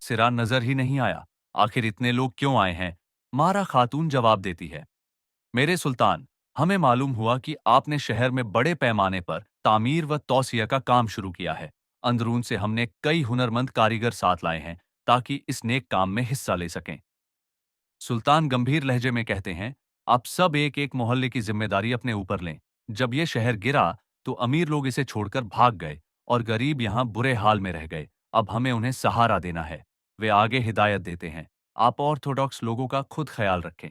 सिरा नजर ही नहीं आया। आखिर इतने लोग क्यों आए हैं? मारा खातून जवाब देती है, मेरे सुल्तान, हमें मालूम हुआ कि आपने शहर में बड़े पैमाने पर तामीर व तौसिया का काम शुरू किया है। अंदरून से हमने कई हुनरमंद कारीगर साथ लाए हैं ताकि इस नेक काम में हिस्सा ले सकें। सुल्तान गंभीर लहजे में कहते हैं, आप सब एक एक मोहल्ले की जिम्मेदारी अपने ऊपर लें। जब यह शहर गिरा तो अमीर लोग इसे छोड़कर भाग गए और गरीब यहां बुरे हाल में रह गए। अब हमें उन्हें सहारा देना है। वे आगे हिदायत देते हैं, आप ऑर्थोडॉक्स लोगों का खुद ख्याल रखें।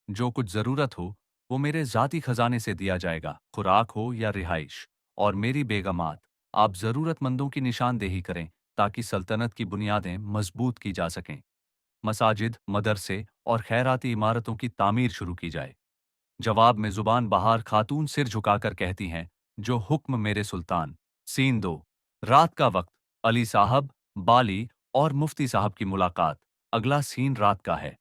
जो कुछ जरूरत हो वो मेरे जाती खजाने से दिया जाएगा, खुराक हो या रिहाइश। और मेरी बेगमात, आप जरूरतमंदों की निशानदेही करें ताकि सल्तनत की बुनियादें मजबूत की जा सकें। मसाजिद, मदरसे और खैराती इमारतों की तामीर शुरू की जाए। जवाब में जुबान बहार खातून सिर झुकाकर कहती हैं, जो हुक्म मेरे सुल्तान। सीन 2। रात का वक्त। अली साहब, बाली और मुफ्ती साहब की मुलाकात। अगला सीन रात का है।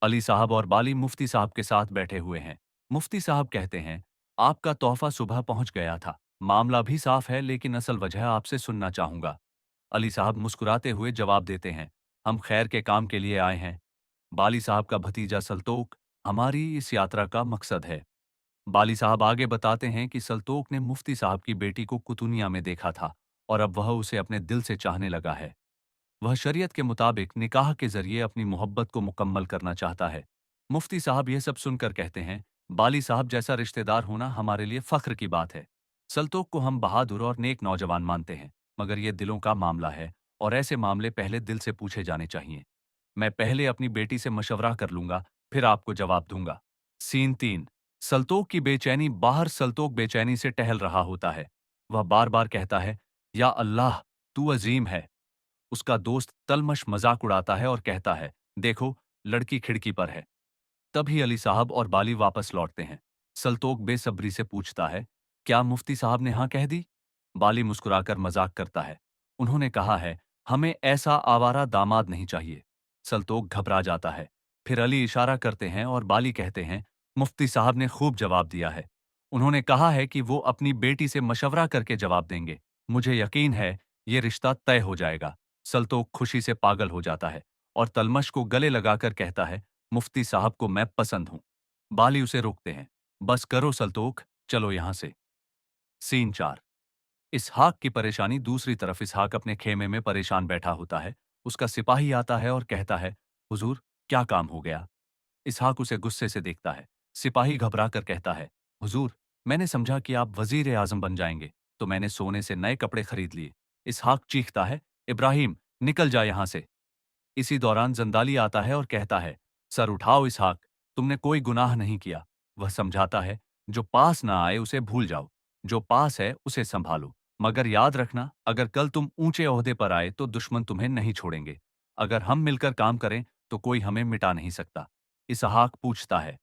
अली साहब और बाली मुफ्ती साहब के साथ बैठे हुए हैं। मुफ्ती साहब कहते हैं, आपका तोहफा सुबह पहुंच गया था। मामला भी साफ है लेकिन असल वजह आपसे सुनना चाहूंगा। अली साहब मुस्कुराते हुए जवाब देते हैं, हम खैर के काम के लिए आए हैं। बाली साहब का भतीजा सल्तोक हमारी इस यात्रा का मकसद है। बाली साहब आगे बताते हैं कि सल्तोक ने मुफ्ती साहब की बेटी को कुतुनिया में देखा था और अब वह उसे अपने दिल से चाहने लगा है। वह शरीयत के मुताबिक निकाह के जरिए अपनी मोहब्बत को मुकम्मल करना चाहता है। मुफ्ती साहब यह सब सुनकर कहते हैं, बाली साहब जैसा रिश्तेदार होना हमारे लिए फख्र की बात है। सल्तोक को हम बहादुर और नेक नौजवान मानते हैं, मगर यह दिलों का मामला है और ऐसे मामले पहले दिल से पूछे जाने चाहिए। मैं पहले अपनी बेटी से मशवरा कर लूंगा, फिर आपको जवाब दूंगा। सीन 3। सल्तोक की बेचैनी। बाहर सल्तोक बेचैनी से टहल रहा होता है। वह बार बार कहता है, या अल्लाह, तू अजीम है। उसका दोस्त तलमश मजाक उड़ाता है और कहता है, देखो, लड़की खिड़की पर है। तभी अली साहब और बाली वापस लौटते हैं। सल्तोक बेसब्री से पूछता है, क्या मुफ्ती साहब ने हाँ कह दी? बाली मुस्कुराकर मजाक करता है, उन्होंने कहा है, हमें ऐसा आवारा दामाद नहीं चाहिए। सल्तोक घबरा जाता है। फिर अली इशारा करते हैं और बाली कहते हैं, मुफ्ती साहब ने खूब जवाब दिया है। उन्होंने कहा है कि वो अपनी बेटी से मशवरा करके जवाब देंगे। मुझे यकीन है ये रिश्ता तय हो जाएगा। सल्तोक खुशी से पागल हो जाता है और तलमश को गले लगाकर कहता है, मुफ्ती साहब को मैं पसंद हूं। बाली उसे रोकते हैं, बस करो सल्तोक, चलो यहां से। सीन 4। इसहाक की परेशानी। दूसरी तरफ इसहाक अपने खेमे में परेशान बैठा होता है। उसका सिपाही आता है और कहता है, हुजूर, क्या काम हो गया? इसहाक उसे गुस्से से देखता है। सिपाही घबरा कर कहता है, हुजूर, मैंने समझा कि आप वजीर आजम बन जाएंगे, तो मैंने सोने से नए कपड़े खरीद लिए। इसहाक चीखता है, इब्राहिम, निकल जा यहां से। इसी दौरान जंदाली आता है और कहता है, सर उठाओ इसहाक, तुमने कोई गुनाह नहीं किया। वह समझाता है, जो पास ना आए उसे भूल जाओ, जो पास है उसे संभालो। मगर याद रखना, अगर कल तुम ऊंचे ओहदे पर आए तो दुश्मन तुम्हें नहीं छोड़ेंगे। अगर हम मिलकर काम करें तो कोई हमें मिटा नहीं सकता। इसहाक पूछता है,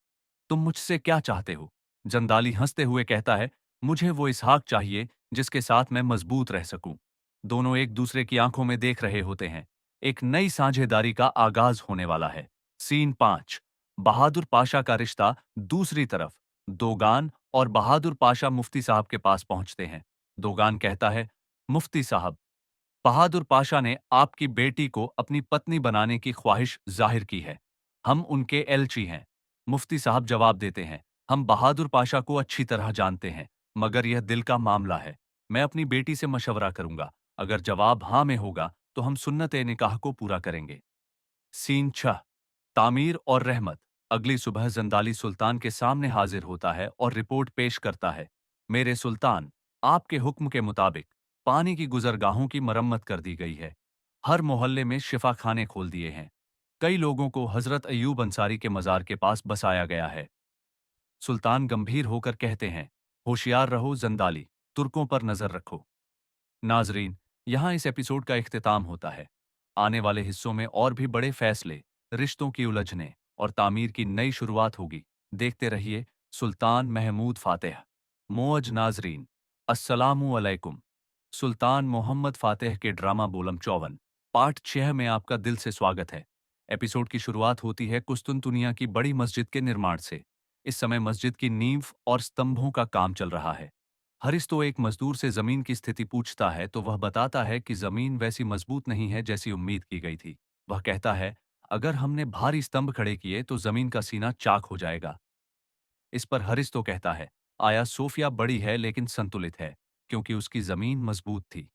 तुम मुझसे क्या चाहते हो? जंदाली हंसते हुए कहता है, मुझे वो इसहाक चाहिए जिसके साथ मैं मजबूत रह सकूं। दोनों एक दूसरे की आंखों में देख रहे होते हैं। एक नई साझेदारी का आगाज होने वाला है। सीन 5। बहादुर पाशा का रिश्ता। दूसरी तरफ दोगान और बहादुर पाशा मुफ्ती साहब के पास पहुंचते हैं। दोगान कहता है, मुफ्ती साहब, बहादुर पाशा ने आपकी बेटी को अपनी पत्नी बनाने की ख्वाहिश जाहिर की है। हम उनके एलची हैं। मुफ्ती साहब जवाब देते हैं, हम बहादुर पाशा को अच्छी तरह जानते हैं, मगर यह दिल का मामला है। मैं अपनी बेटी से मशवरा करूंगा। अगर जवाब हाँ में होगा तो हम सुन्नत ए निकाह को पूरा करेंगे। सीन 6। तामीर और रहमत। अगली सुबह जंदाली सुल्तान के सामने हाजिर होता है और रिपोर्ट पेश करता है, मेरे सुल्तान, आपके हुक्म के मुताबिक पानी की गुजरगाहों की मरम्मत कर दी गई है। हर मोहल्ले में शिफा खाने खोल दिए हैं। कई लोगों को हजरत अयूब अंसारी के मजार के पास बसाया गया है। सुल्तान गंभीर होकर कहते हैं, होशियार रहो जंदाली, तुर्कों पर नजर रखो। नाजरीन, यहाँ इस एपिसोड का इख्तिताम होता है। आने वाले हिस्सों में और भी बड़े फैसले, रिश्तों की उलझने और तामीर की नई शुरुआत होगी। देखते रहिए सुल्तान महमूद फातेह। मोअज नाजरीन, अस्सलामु अलैकुम। सुल्तान मोहम्मद फातेह के ड्रामा बोलम 54 पार्ट 6 में आपका दिल से स्वागत है। एपिसोड की शुरुआत होती है कुस्तुनतुनिया की बड़ी मस्जिद के निर्माण से। इस समय मस्जिद की नींव और स्तंभों का काम चल रहा है। हरिस्तो एक मजदूर से जमीन की स्थिति पूछता है तो वह बताता है कि जमीन वैसी मजबूत नहीं है जैसी उम्मीद की गई थी। वह कहता है, अगर हमने भारी स्तंभ खड़े किए तो जमीन का सीना चाक हो जाएगा। इस पर हरिस्तो कहता है, आया सोफिया बड़ी है लेकिन संतुलित है, क्योंकि उसकी जमीन मजबूत थी।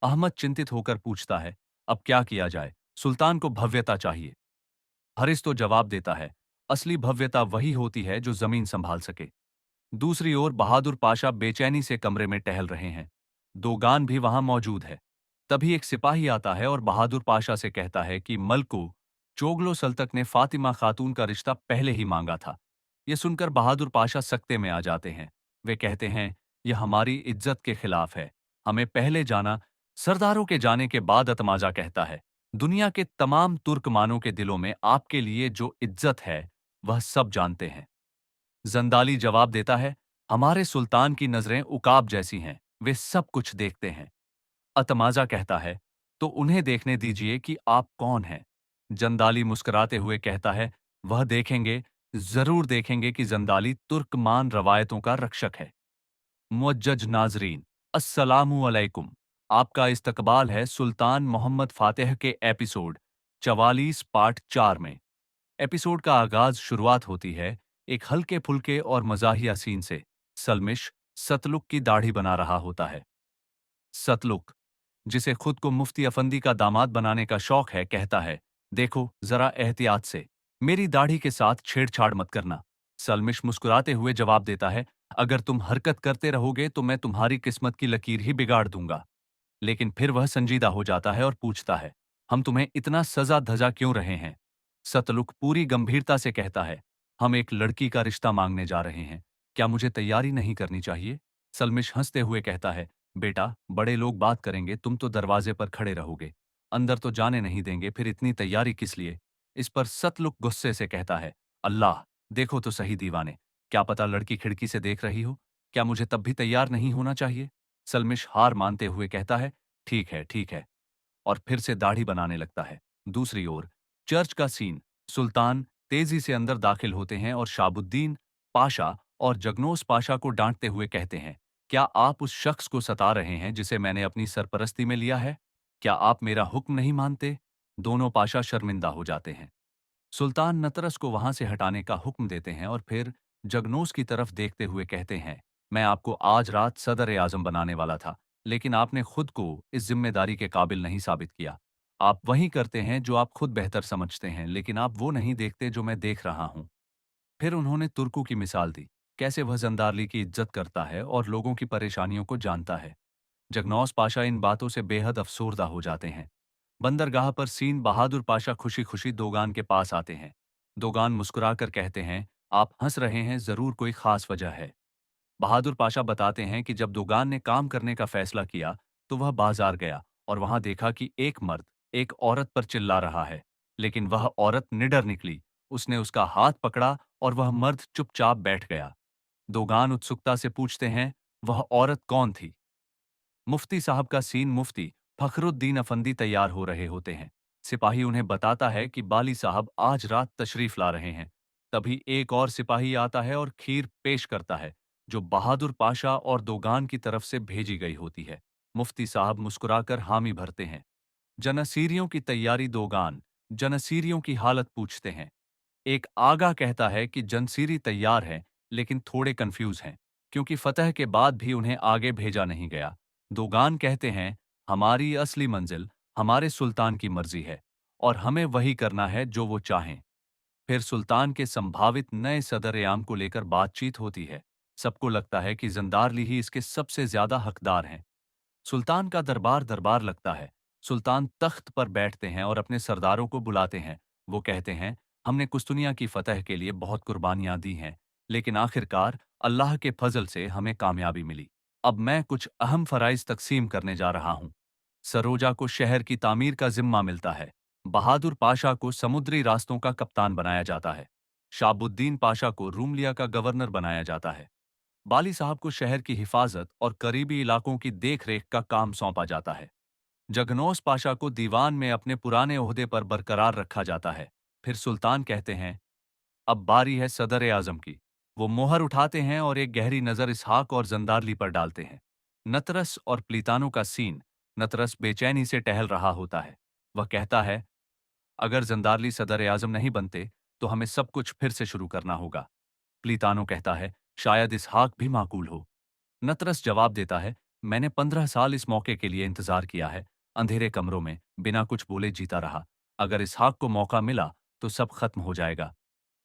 अहमद चिंतित होकर पूछता है, अब क्या किया जाए? सुल्तान को भव्यता चाहिए। हरिस्तो जवाब देता है, असली भव्यता वही होती है जो जमीन संभाल सके। दूसरी ओर बहादुर पाशा बेचैनी से कमरे में टहल रहे हैं। दोगान भी वहां मौजूद है। तभी एक सिपाही आता है और बहादुर पाशा से कहता है कि मलको चोगलो सल्तक ने फातिमा खातून का रिश्ता पहले ही मांगा था। यह सुनकर बहादुर पाशा सकते में आ जाते हैं। वे कहते हैं, यह हमारी इज्जत के खिलाफ है। हमें पहले जाना। सरदारों के जाने के बाद अतमाजा कहता है, दुनिया के तमाम तुर्कमानों के दिलों में आपके लिए जो इज्जत है वह सब जानते हैं। जंदाली जवाब देता है, हमारे सुल्तान की नजरें उकाब जैसी हैं, वे सब कुछ देखते हैं। अतमाजा कहता है, तो उन्हें देखने दीजिए कि आप कौन हैं। जंदाली मुस्कुराते हुए कहता है, वह देखेंगे, जरूर देखेंगे कि जंदाली तुर्कमान रवायतों का रक्षक है। मुअज्जज नाजरीन, अस्सलामु अलैकुम। आपका इस्तकबाल है सुल्तान मोहम्मद फातेह के एपिसोड 44 पार्ट 4 में। एपिसोड का आगाज शुरुआत होती है एक हल्के फुल्के और मजाहिया सीन से। सलमिश सतलुक की दाढ़ी बना रहा होता है। सतलुक, जिसे खुद को मुफ्ती अफंदी का दामाद बनाने का शौक है, कहता है, देखो जरा एहतियात से, मेरी दाढ़ी के साथ छेड़छाड़ मत करना। सलमिश मुस्कुराते हुए जवाब देता है, अगर तुम हरकत करते रहोगे तो मैं तुम्हारी किस्मत की लकीर ही बिगाड़ दूंगा। लेकिन फिर वह संजीदा हो जाता है और पूछता है, हम तुम्हें इतना सजा धजा क्यों रहे हैं? सतलुक पूरी गंभीरता से कहता है, हम एक लड़की का रिश्ता मांगने जा रहे हैं। क्या मुझे तैयारी नहीं करनी चाहिए? सलमिश हंसते हुए कहता है, बेटा, बड़े लोग बात करेंगे, तुम तो दरवाजे पर खड़े रहोगे, अंदर तो जाने नहीं देंगे, फिर इतनी तैयारी किस लिए? इस पर सतलुक गुस्से से कहता है, अल्लाह, देखो तो सही दीवाने, क्या पता लड़की खिड़की से देख रही हो? क्या मुझे तब भी तैयार नहीं होना चाहिए? सलमिश हार मानते हुए कहता है, ठीक है, और फिर से दाढ़ी बनाने लगता है। दूसरी ओर चर्च का सीन। सुल्तान तेजी से अंदर दाखिल होते हैं और शाबुद्दीन पाशा और जगनोस पाशा को डांटते हुए कहते हैं, क्या आप उस शख्स को सता रहे हैं जिसे मैंने अपनी सरपरस्ती में लिया है? क्या आप मेरा हुक्म नहीं मानते? दोनों पाशा शर्मिंदा हो जाते हैं। सुल्तान नतरस को वहां से हटाने का हुक्म देते हैं और फिर जगनोस की तरफ देखते हुए कहते हैं, मैं आपको आज रात सदर आजम बनाने वाला था, लेकिन आपने खुद को इस जिम्मेदारी के काबिल नहीं साबित किया। आप वही करते हैं जो आप खुद बेहतर समझते हैं, लेकिन आप वो नहीं देखते जो मैं देख रहा हूं। फिर उन्होंने तुर्कू की मिसाल दी, कैसे वह जंदारली की इज्जत करता है और लोगों की परेशानियों को जानता है। जगनौस पाशा इन बातों से बेहद अफसोरदा हो जाते हैं। बंदरगाह पर सीन। बहादुर पाशा खुशी खुशी दोगान के पास आते हैं। दोगान मुस्कुराकर कहते हैं, आप हंस रहे हैं, जरूर कोई खास वजह है। बहादुर पाशा बताते हैं कि जब दोगान ने काम करने का फैसला किया तो वह बाजार गया और वहां देखा कि एक मर्द एक औरत पर चिल्ला रहा है, लेकिन वह औरत निडर निकली। उसने उसका हाथ पकड़ा और वह मर्द चुपचाप बैठ गया। दोगान उत्सुकता से पूछते हैं, वह औरत कौन थी? मुफ्ती साहब का सीन। मुफ्ती फखरुद्दीन अफंदी तैयार हो रहे होते हैं। सिपाही उन्हें बताता है कि बाली साहब आज रात तशरीफ ला रहे हैं। तभी एक और सिपाही आता है और खीर पेश करता है, जो बहादुर पाशा और दोगान की तरफ से भेजी गई होती है। मुफ्ती साहब मुस्कुराकर हामी भरते हैं। जनसीरियों की तैयारी। दोगान जनसीरियों की हालत पूछते हैं। एक आगा कहता है कि जनसीरी तैयार है, लेकिन थोड़े कंफ्यूज हैं, क्योंकि फतह के बाद भी उन्हें आगे भेजा नहीं गया। दोगान कहते हैं, हमारी असली मंजिल हमारे सुल्तान की मर्जी है और हमें वही करना है जो वो चाहें। फिर सुल्तान के संभावित नए सदर-ए-आम को लेकर बातचीत होती है। सबको लगता है कि जंदारली ही इसके सबसे ज्यादा हकदार हैं। सुल्तान का दरबार दरबार लगता है। सुल्तान तख्त पर बैठते हैं और अपने सरदारों को बुलाते हैं। वो कहते हैं, हमने कुस्तुनिया की फतह के लिए बहुत कुर्बानियां दी हैं, लेकिन आखिरकार अल्लाह के फजल से हमें कामयाबी मिली। अब मैं कुछ अहम फराइज तकसीम करने जा रहा हूं। सरोजा को शहर की तामीर का जिम्मा मिलता है। बहादुर पाशा को समुद्री रास्तों का कप्तान बनाया जाता है। शाबुद्दीन पाशा को रूमलिया का गवर्नर बनाया जाता है। बाली साहब को शहर की हिफाजत और करीबी इलाकों की देखरेख का काम सौंपा जाता है। जगनौस पाशा को दीवान में अपने पुराने ओहदे पर बरकरार रखा जाता है। फिर सुल्तान कहते हैं, अब बारी है सदर आजम की। वो मोहर उठाते हैं और एक गहरी नजर इसहाक और जंदारली पर डालते हैं। नतरस और प्लीतानो का सीन। नतरस बेचैनी से टहल रहा होता है। वह कहता है, अगर जंदारली सदर आजम नहीं बनते तो हमें सब कुछ फिर से शुरू करना होगा। प्लीतानो कहता है, शायद इसहाक भी माकूल हो। नतरस जवाब देता है, मैंने 15 साल इस मौके के लिए इंतजार किया है। अंधेरे कमरों में बिना कुछ बोले जीता रहा। अगर इसहाक को मौका मिला तो सब खत्म हो जाएगा।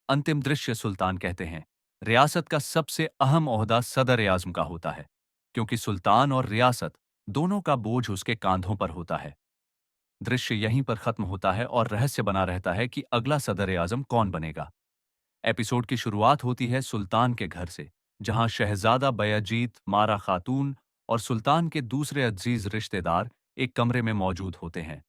अंतिम दृश्य सुल्तान कहते हैं, रियासत का सबसे अहम ओहदा सदर आजम का होता है, क्योंकि सुल्तान और रियासत दोनों का बोझ उसके कांधों पर होता है। दृश्य यहीं पर खत्म होता है और रहस्य बना रहता है कि अगला सदर आजम कौन बनेगा। एपिसोड की शुरुआत होती है सुल्तान के घर से, जहां शहजादा बयाजीत, मारा खातून और सुल्तान के दूसरे अजीज रिश्तेदार एक कमरे में मौजूद होते हैं।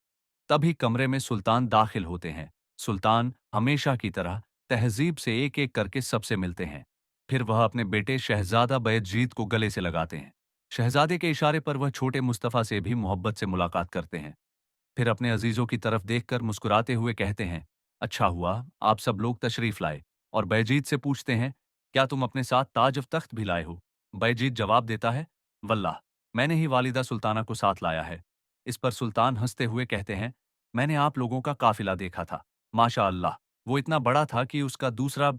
तभी कमरे में सुल्तान दाखिल होते हैं। सुल्तान हमेशा की तरह तहजीब से एक एक करके सबसे मिलते हैं। फिर वह अपने बेटे शहजादा बयाजीत को गले से लगाते हैं। शहजादे के इशारे पर वह छोटे मुस्तफ़ा से भी मोहब्बत से मुलाकात करते हैं। फिर अपने अजीजों की तरफ देखकर मुस्कुराते हुए कहते हैं, अच्छा हुआ आप सब लोग तशरीफ लाए। और बैजीत से पूछते हैं, क्या तुम अपने साथ ताज ऑफ तख्त भी लाए हो? बैजीत जवाब देता है, वल्लाह, मैंने ही वालिदा सुल्ताना को साथ लाया है। इस पर सुल्तान हंसते हुए कहते हैं, मैंने आप लोगों का काफिला देखा था। माशा अल्लाह, वो इतना बड़ा था कि उसका दूसरा